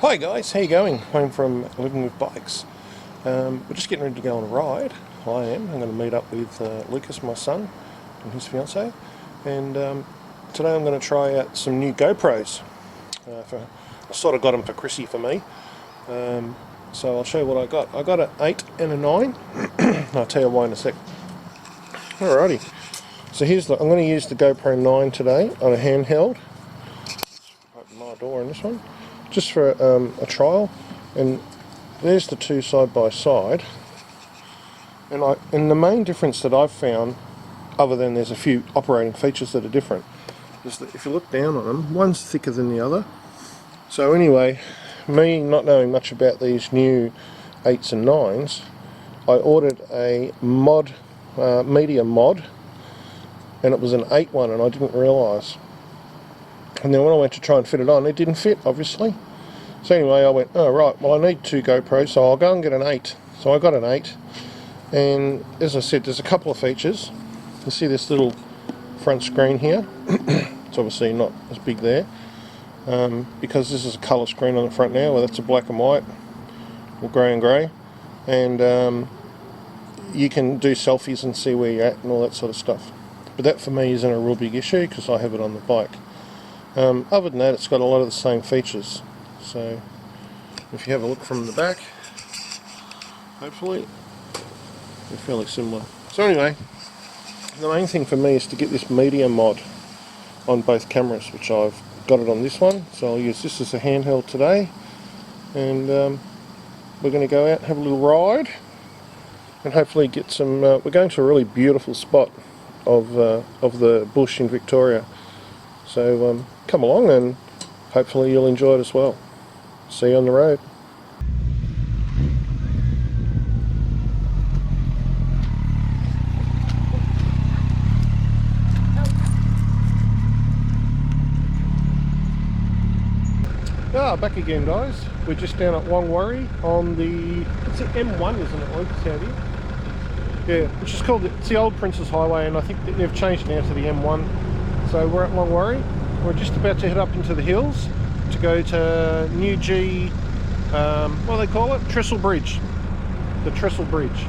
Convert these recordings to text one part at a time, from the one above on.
Hi guys, how you going? Home from Living with Bikes. We're just getting ready to go on a ride. I am. I'm going to meet up with Lucas, my son, and his fiance. And today I'm going to try out some new GoPros. I sort of got them for Chrissy for me. So I'll show you what I got. I got an 8 and a 9. I'll tell you why in a sec. Alrighty. So I'm going to use the GoPro 9 today on a handheld. Open my door on this one. Just for a trial, and there's the two side by side, and the main difference that I've found, other than there's a few operating features that are different, is that if you look down on them, one's thicker than the other. So anyway, me not knowing much about these new 8s and 9s, I ordered a mod, media mod, and it was an 8 one, and I didn't realise. And then when I went to try and fit it on, it didn't fit, obviously. So anyway, I went, oh right, well I need two GoPros, so I'll go and get an 8. So I got an 8, and as I said, there's a couple of features. You see this little front screen here. It's obviously not as big there, because this is a colour screen on the front now, where that's a black and white, or grey and grey. And you can do selfies and see where you're at and all that sort of stuff. But that for me isn't a real big issue, because I have it on the bike. Other than that, it's got a lot of the same features. So if you have a look from the back, hopefully they're fairly similar. So anyway, the main thing for me is to get this media mod on both cameras, which I've got it on this one. So I'll use this as a handheld today, and we're going to go out and have a little ride, and hopefully get some. We're going to a really beautiful spot of the bush in Victoria. So come along, and hopefully you'll enjoy it as well. See you on the road. Back again guys. We're just down at Wangwarrie on the, it's the M1 isn't it, Lucas, out here? Yeah, which is called, it's the old Princess Highway, and I think they've changed now to the M1. So we're at Wangwarrie. We're just about to head up into the hills to go to Noojee, what do they call it? Trestle Bridge. The Trestle Bridge.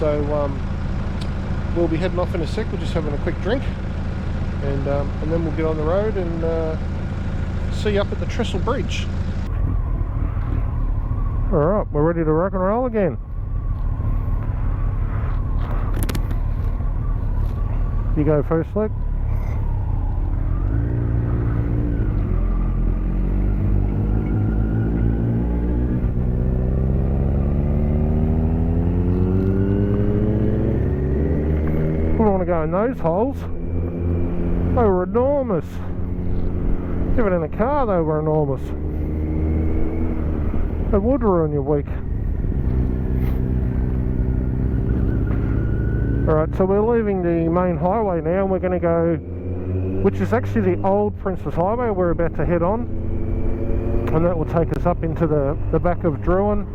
So we'll be heading off in a sec. We're just having a quick drink, and then we'll get on the road and see you up at the Trestle Bridge. Alright, we're ready to rock and roll again. You go first, Luke. I don't want to go in those holes. They were enormous. Even in a car they were enormous. They would ruin your week. Alright, so we're leaving the main highway now, and we're going to go, which is actually the old Princess Highway we're about to head on, and that will take us up into the back of Druin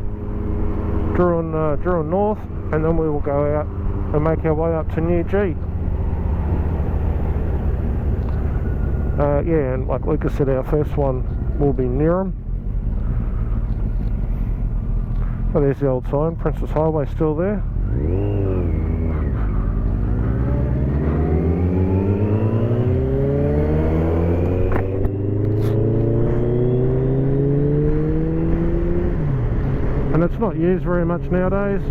North, and then we will go out and make our way up to Noojee. Yeah, and like Lucas said, our first one will be Neerim. Oh, there's the old sign, Princess Highway still there. And it's not used very much nowadays.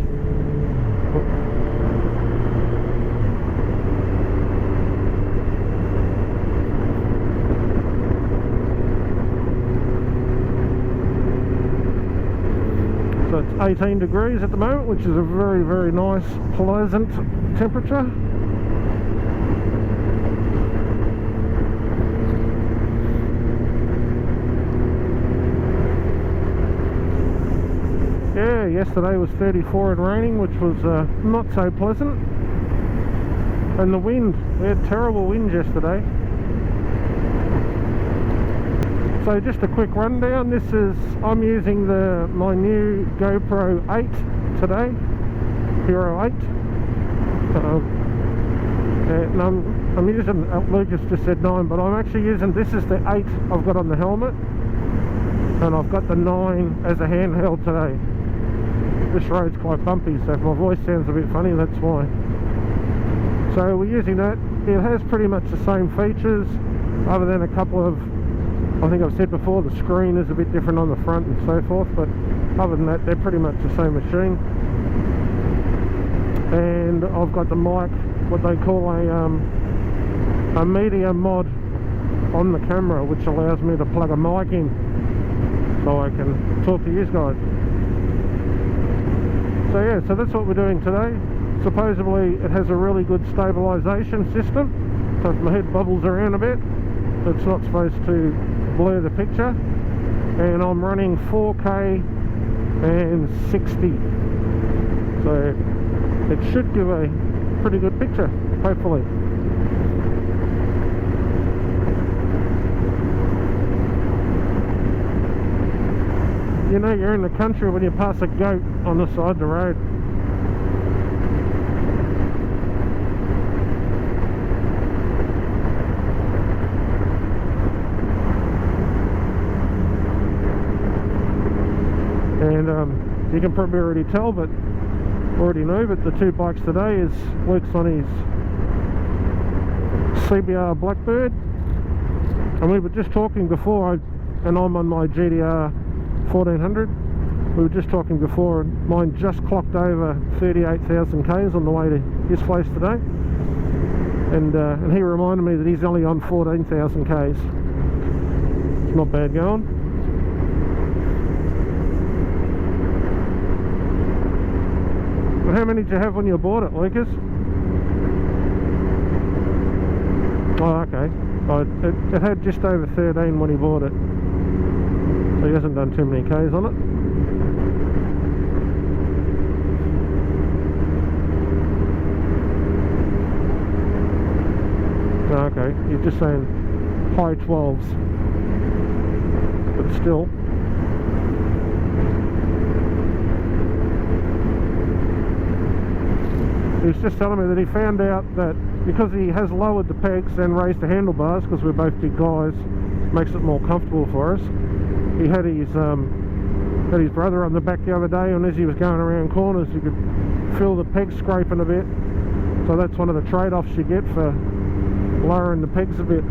So it's 18 degrees at the moment, which is a very, very nice, pleasant temperature. Yeah, yesterday was 34 and raining, which was not so pleasant. And the wind, we had terrible winds yesterday. So just a quick rundown. This is, I'm using my new GoPro 8 today, Hero 8. And I'm using, Lucas just said 9, but I'm actually using, this is the 8 I've got on the helmet. and I've got the 9 as a handheld today. This road's quite bumpy, so if my voice sounds a bit funny, that's why. So we're using that. It has pretty much the same features, other than a couple of, I think I've said before, the screen is a bit different on the front and so forth, but other than that, they're pretty much the same machine. And I've got the mic, what they call a media mod on the camera, which allows me to plug a mic in so I can talk to you guys. So yeah, so that's what we're doing today. Supposedly it has a really good stabilization system, so if my head bobbles around a bit, it's not supposed to blur the picture. And I'm running 4K and 60, so it should give a pretty good picture, hopefully. You know you're in the country when you pass a goat on the side of the road. And you can probably already tell, but already know, but the 2 bikes today is Luke's on his CBR Blackbird, and we were just talking before, and I'm on my GDR 1400. We were just talking before, and mine just clocked over 38,000 Ks on the way to his place today, and he reminded me that he's only on 14,000 Ks. It's not bad going. But how many did you have when you bought it, Lucas? Oh, okay. Oh, it had just over 13 when he bought it. So he hasn't done too many Ks on it. Oh, okay, you're just saying high 12s. But still. He was just telling me that he found out that because he has lowered the pegs and raised the handlebars, because we're both big guys, makes it more comfortable for us. He had his brother on the back the other day, and as he was going around corners you could feel the pegs scraping a bit. So that's one of the trade-offs you get for lowering the pegs a bit.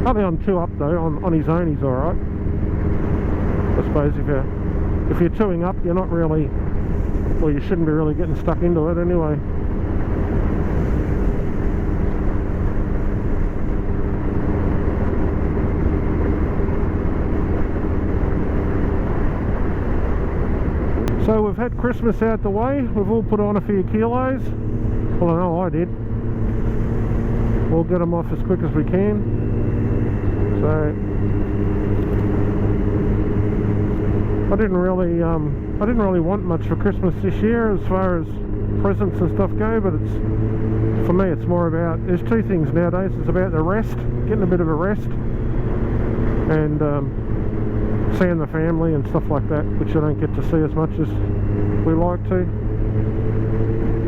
Only on 2 up though, on his own he's alright. I suppose if you're 2ing up, you're not really, well, you shouldn't be really getting stuck into it anyway. So we've had Christmas out the way, we've all put on a few kilos. Well, I know I did. We'll get them off as quick as we can. So I didn't really want much for Christmas this year as far as presents and stuff go, but it's, for me it's more about, there's 2 things nowadays. It's about the rest, getting a bit of a rest, and seeing the family and stuff like that, which I don't get to see as much as we like to.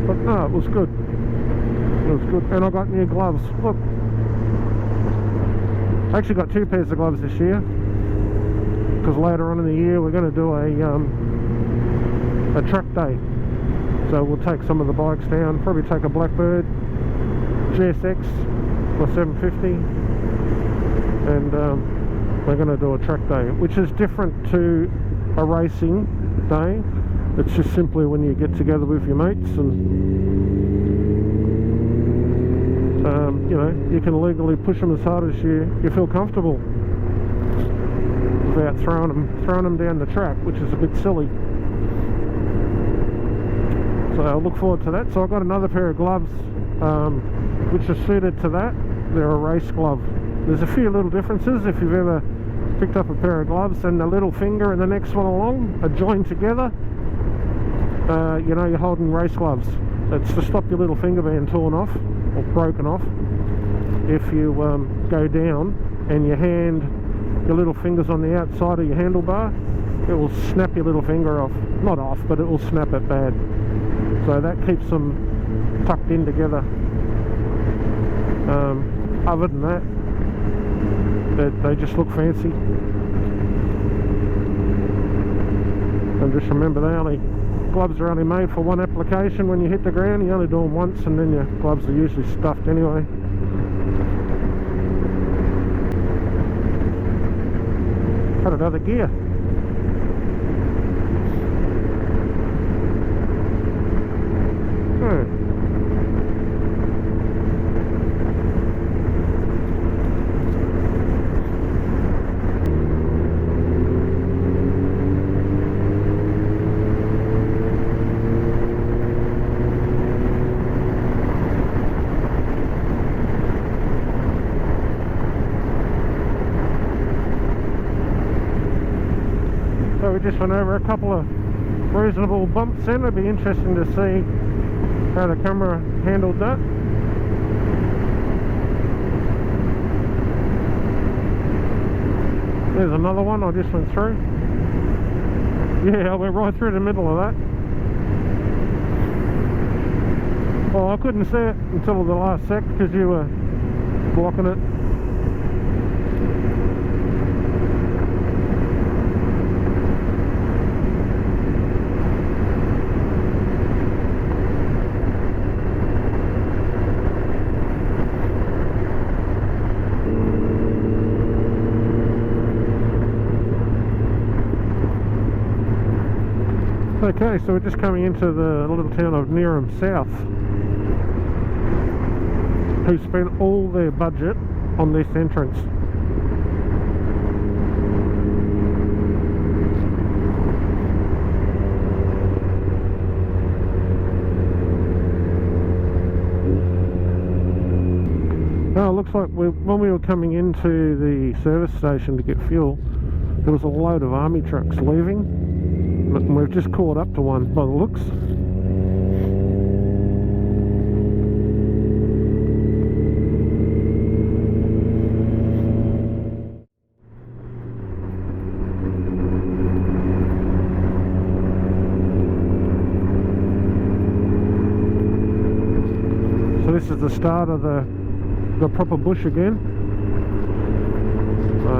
But no, it was good. It was good. And I got new gloves. Look, I actually got 2 pairs of gloves this year, because later on in the year we're going to do a track day. So we'll take some of the bikes down, probably take a Blackbird GSX or 750, and we're going to do a track day, which is different to a racing day. It's just simply when you get together with your mates, and you know, you can legally push them as hard as you feel comfortable without throwing them down the track, which is a bit silly. So I look forward to that. So I've got another pair of gloves which are suited to that. They're a race glove. There's a few little differences. If you've ever picked up a pair of gloves and the little finger and the next one along are joined together, you know you're holding race gloves. It's to stop your little finger being torn off or broken off. If you go down and your little finger's on the outside of your handlebar, it will snap your little finger off. Not off, but it will snap it bad. So that keeps them tucked in together. Other than that, they just look fancy. And just remember, gloves are only made for one application. When you hit the ground, you only do them once, and then your gloves are usually stuffed anyway. Had another gear. So we just went over a couple of reasonable bumps in. It'd be interesting to see how the camera handled that. There's another one I just went through. Yeah, I went right through the middle of that. Well, I couldn't see it until the last sec because you were blocking it. Okay, so we're just coming into the little town of Nearham South, who spent all their budget on this entrance. Now it looks like when we were coming into the service station to get fuel, there was a load of army trucks leaving. And we've just caught up to one by the looks. So this is the start of the proper bush again.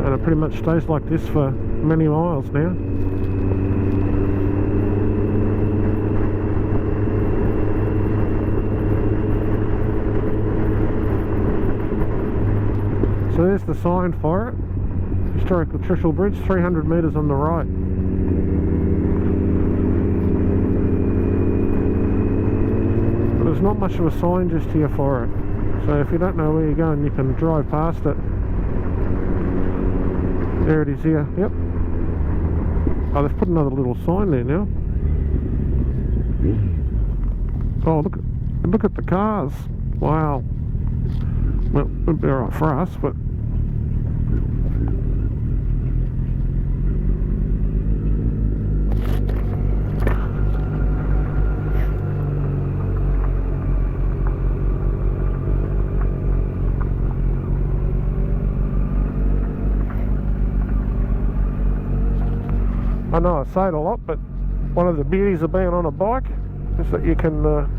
And it pretty much stays like this for many miles now. So there's the sign for it. Historical Trestle Bridge, 300 metres on the right. But there's not much of a sign just here for it. So if you don't know where you're going, you can drive past it. There it is here, yep. Oh, they've put another little sign there now. Oh, look at the cars. Wow. Well, it would be alright for us, but I know I say it a lot, but one of the beauties of being on a bike is that you can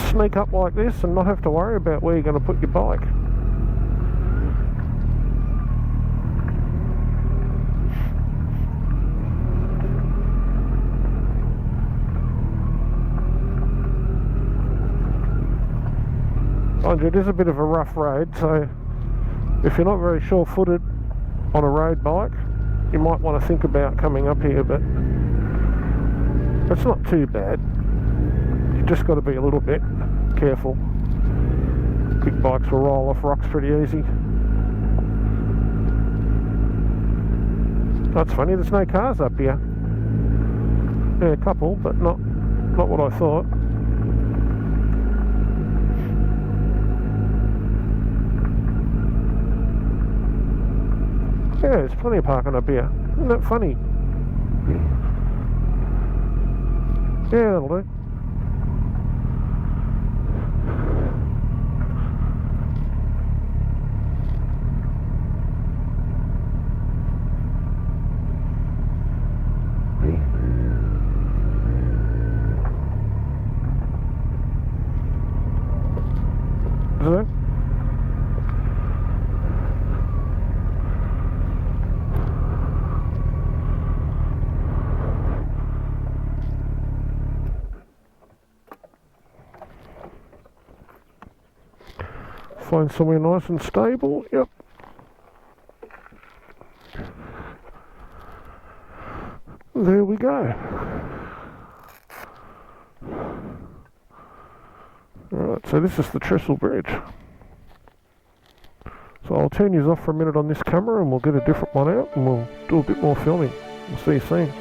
sneak up like this and not have to worry about where you're going to put your bike. Mind you, it is a bit of a rough road, so if you're not very sure-footed on a road bike, you might want to think about coming up here, but it's not too bad. You've just got to be a little bit careful. Big bikes will roll off rocks pretty easy. That's funny, there's no cars up here. Yeah, a couple, but not what I thought. Yeah, there's plenty of parking up here. Isn't that funny? Yeah, that'll do. Is it? Find somewhere nice and stable. Yep. There we go. Alright, so this is the Trestle Bridge. So I'll turn you off for a minute on this camera and we'll get a different one out and we'll do a bit more filming. We'll see you soon.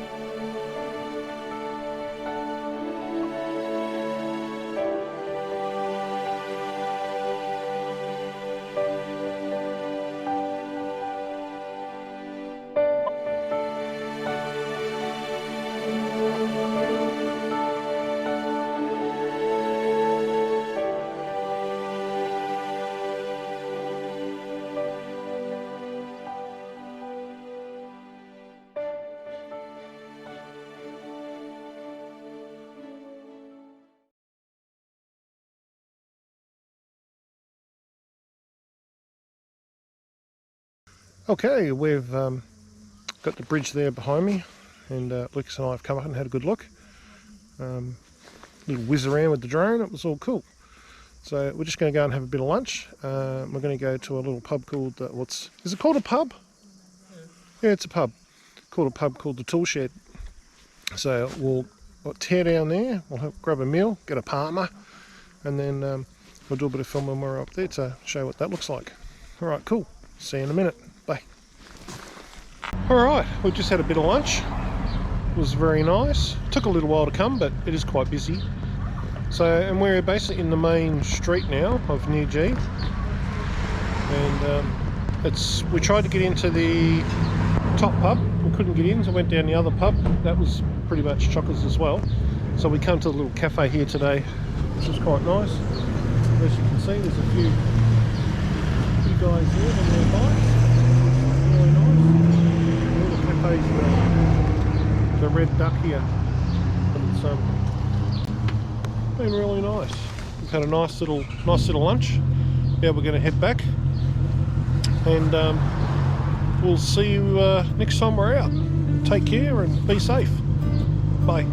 Okay, we've got the bridge there behind me, and Lucas and I have come up and had a good look. Little whiz around with the drone, it was all cool. So we're just going to go and have a bit of lunch. We're going to go to a little pub called, is it called a pub? Yeah, it's a pub. Called a pub called the Tool Shed. So we'll tear down there, we'll grab a meal, get a parma, and then we'll do a bit of filming when we're up there to show what that looks like. Alright, cool. See you in a minute. Bye. Alright, we just had a bit of lunch. It was very nice. Took a little while to come, but it is quite busy. So, and we're basically in the main street now of Noojee. And we tried to get into the top pub. We couldn't get in, so went down the other pub. That was pretty much chockers as well. So we come to the little cafe here today. This is quite nice. As you can see, there's a few guys here on their bikes. Really nice. All the cafes, the Red Duck here. But it's been really nice. We've had a nice little lunch. Now we're going to head back, and we'll see you next time we're out. Take care and be safe. Bye.